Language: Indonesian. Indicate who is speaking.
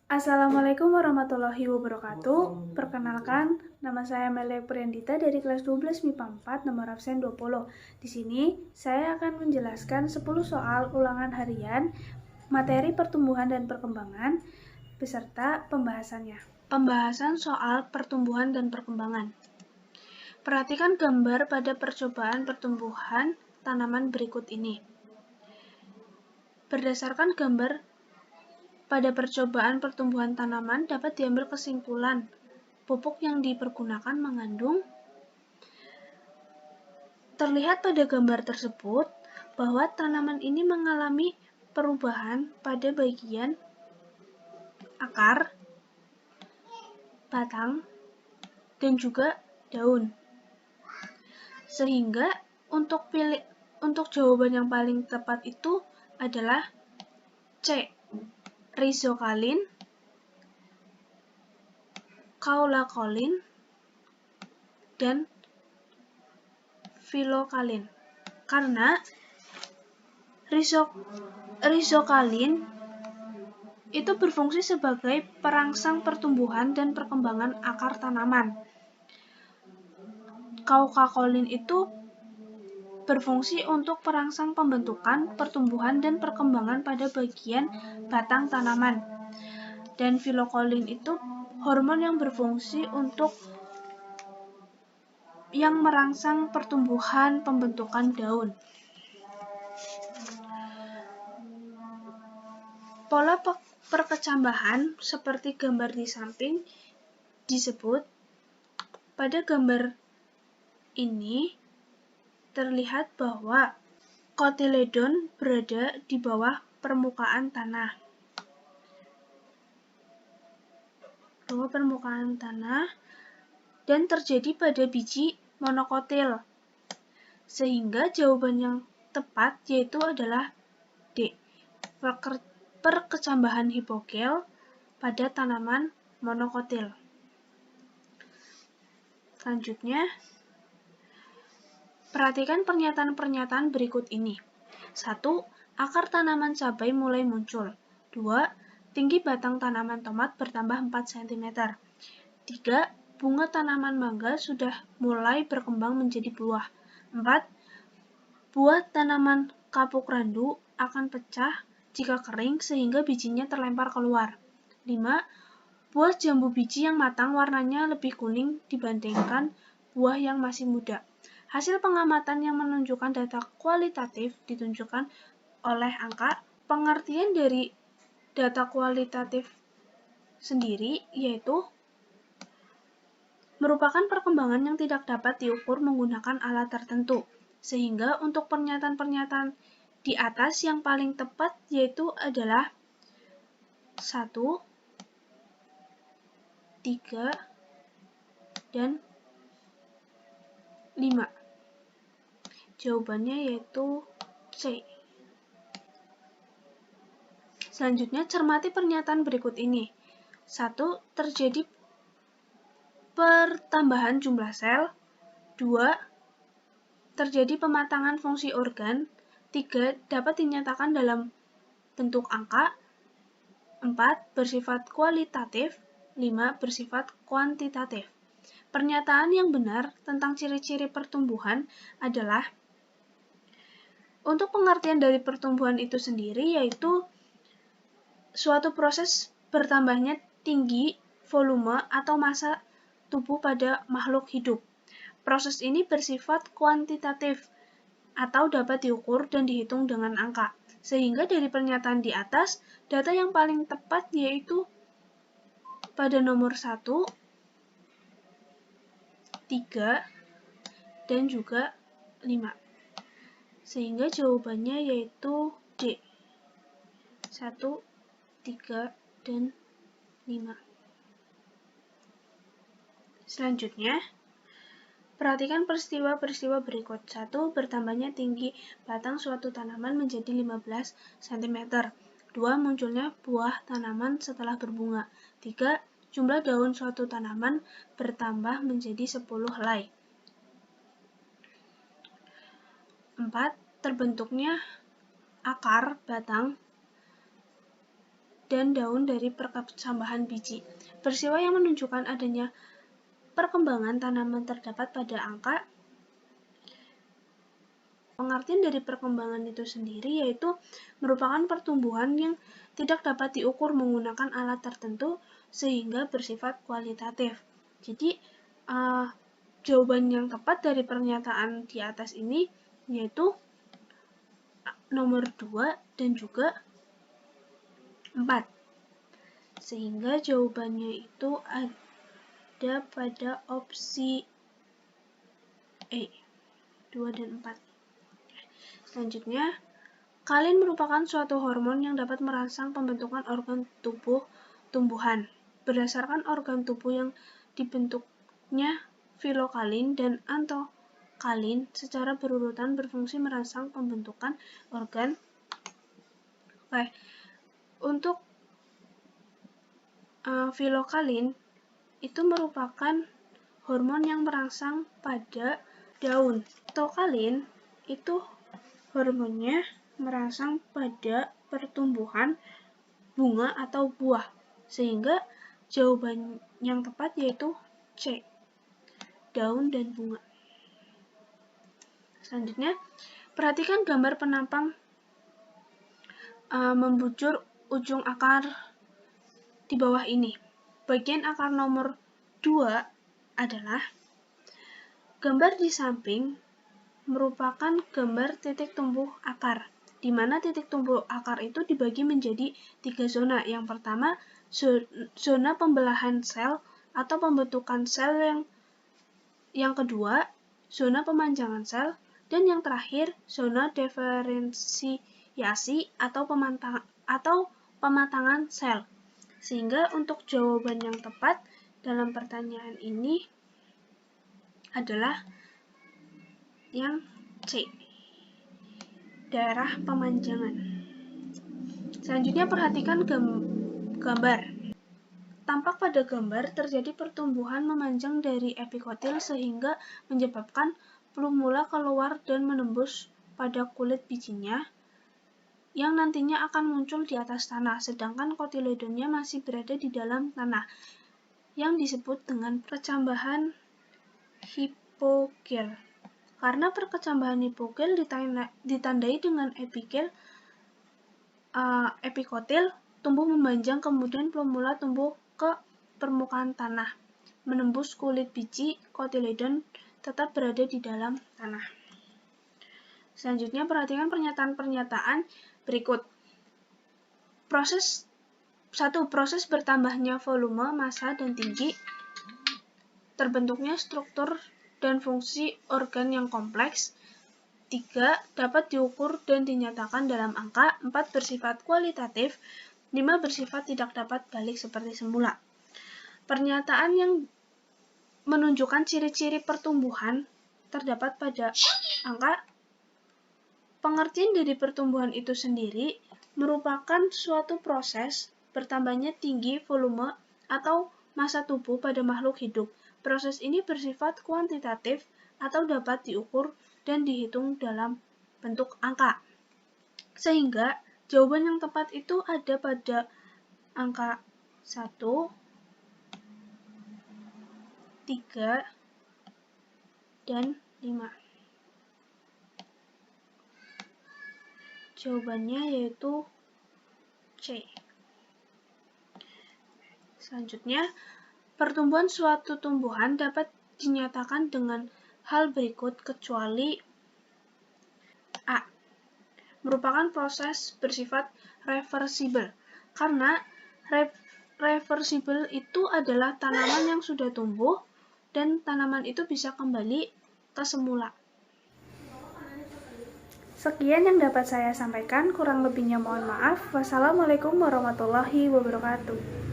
Speaker 1: Assalamualaikum warahmatullahi wabarakatuh. Perkenalkan, nama saya Mele Priandita dari kelas 12 MIPA 4, nomor absen 20. Di sini, saya akan menjelaskan 10 soal ulangan harian, materi pertumbuhan dan perkembangan, beserta pembahasannya. Pembahasan soal pertumbuhan dan perkembangan. Perhatikan gambar pada percobaan pertumbuhan tanaman berikut ini. Berdasarkan gambar pada percobaan pertumbuhan tanaman dapat diambil kesimpulan pupuk yang dipergunakan mengandung. Terlihat pada gambar tersebut bahwa tanaman ini mengalami perubahan pada bagian akar, batang, dan juga daun. Sehingga untuk jawaban yang paling tepat itu adalah C. Rhizocaline, Kaolacolin, dan Phyllocaline. Karena Rhizocaline itu berfungsi sebagai perangsang pertumbuhan dan perkembangan akar tanaman. Kaolacolin itu berfungsi untuk perangsang pembentukan, pertumbuhan, dan perkembangan pada bagian batang tanaman. Dan Phyllocaline itu hormon yang berfungsi untuk yang merangsang pertumbuhan, pembentukan daun. Pola perkecambahan seperti gambar di samping disebut. Pada gambar ini terlihat bahwa kotiledon berada di bawah permukaan tanah. Dan terjadi pada biji monokotil. Sehingga jawaban yang tepat yaitu adalah D. Perkecambahan hipogel pada tanaman monokotil. Selanjutnya, perhatikan pernyataan-pernyataan berikut ini. 1. Akar tanaman cabai mulai muncul. 2. Tinggi batang tanaman tomat bertambah 4 cm. 3. Bunga tanaman mangga sudah mulai berkembang menjadi buah. 4. Buah tanaman kapuk randu akan pecah jika kering sehingga bijinya terlempar keluar. 5. Buah jambu biji yang matang warnanya lebih kuning dibandingkan buah yang masih muda. Hasil pengamatan yang menunjukkan data kualitatif ditunjukkan oleh angka. Pengertian dari data kualitatif sendiri yaitu merupakan perkembangan yang tidak dapat diukur menggunakan alat tertentu. Sehingga untuk pernyataan-pernyataan di atas yang paling tepat yaitu adalah 1, 3, dan 5. Jawabannya yaitu C. Selanjutnya, cermati pernyataan berikut ini. 1. Terjadi pertambahan jumlah sel. 2. Terjadi pematangan fungsi organ. 3. Dapat dinyatakan dalam bentuk angka. 4. Bersifat kualitatif. 5. Bersifat kuantitatif. Pernyataan yang benar tentang ciri-ciri pertumbuhan adalah untuk pengertian dari pertumbuhan itu sendiri yaitu suatu proses bertambahnya tinggi volume atau massa tubuh pada makhluk hidup. Proses ini bersifat kuantitatif atau dapat diukur dan dihitung dengan angka. Sehingga dari pernyataan di atas, data yang paling tepat yaitu pada nomor 1, 3, dan juga 5. Sehingga jawabannya yaitu D. 1, 3, dan 5. Selanjutnya, perhatikan peristiwa-peristiwa berikut. 1. Bertambahnya tinggi batang suatu tanaman menjadi 15 cm. 2. Munculnya buah tanaman setelah berbunga. 3. Jumlah daun suatu tanaman bertambah menjadi 10 helai. 4. Terbentuknya akar batang dan daun dari perkecambahan biji. Peristiwa yang menunjukkan adanya perkembangan tanaman terdapat pada angka. Pengertian dari perkembangan itu sendiri yaitu merupakan pertumbuhan yang tidak dapat diukur menggunakan alat tertentu sehingga bersifat kualitatif. Jadi, jawaban yang tepat dari pernyataan di atas ini yaitu nomor 2 dan juga 4. Sehingga jawabannya itu ada pada opsi E, 2 dan 4. Selanjutnya, kalin merupakan suatu hormon yang dapat merangsang pembentukan organ tumbuhan. Berdasarkan organ tubuh yang dibentuknya filokalin dan antokalin secara berurutan berfungsi merangsang pembentukan organ. Untuk filokalin itu merupakan hormon yang merangsang pada daun. Antokalin itu hormonnya merangsang pada pertumbuhan bunga atau buah, sehingga jawaban yang tepat yaitu C, daun dan bunga. Selanjutnya, perhatikan gambar penampang membujur ujung akar di bawah ini. Bagian akar nomor 2 adalah gambar di samping merupakan gambar titik tumbuh akar, di mana titik tumbuh akar itu dibagi menjadi 3 zona. Yang pertama, zona pembelahan sel atau pembentukan sel, yang kedua, zona pemanjangan sel, dan yang terakhir, zona diferensiasi atau pematangan sel. Sehingga untuk jawaban yang tepat dalam pertanyaan ini adalah yang C, daerah pemanjangan. Selanjutnya perhatikan gambar. Tampak pada gambar terjadi pertumbuhan memanjang dari epikotil sehingga menyebabkan plumula keluar dan menembus pada kulit bijinya yang nantinya akan muncul di atas tanah, sedangkan kotiledonnya masih berada di dalam tanah, yang disebut dengan perkecambahan hipogel. Karena perkecambahan hipogel ditandai dengan epikotil tumbuh memanjang, kemudian plumula tumbuh ke permukaan tanah, menembus kulit biji, kotiledon tetap berada di dalam tanah. Selanjutnya perhatikan pernyataan-pernyataan berikut. Proses bertambahnya volume, massa, dan tinggi, terbentuknya struktur dan fungsi organ yang kompleks. 3. Dapat diukur dan dinyatakan dalam angka. 4. Bersifat kualitatif. 5. Bersifat tidak dapat balik seperti semula. Pernyataan yang menunjukkan ciri-ciri pertumbuhan terdapat pada angka. Pengertian dari pertumbuhan itu sendiri merupakan suatu proses bertambahnya tinggi, volume, atau massa tubuh pada makhluk hidup. Proses ini bersifat kuantitatif atau dapat diukur dan dihitung dalam bentuk angka. Sehingga jawaban yang tepat itu ada pada angka 1, 3, dan 5. Jawabannya yaitu C. Selanjutnya, pertumbuhan suatu tumbuhan dapat dinyatakan dengan hal berikut kecuali A. Merupakan proses bersifat reversibel. Karena reversibel itu adalah tanaman yang sudah tumbuh dan tanaman itu bisa kembali ke semula. Sekian yang dapat saya sampaikan, kurang lebihnya mohon maaf. Wassalamualaikum warahmatullahi wabarakatuh.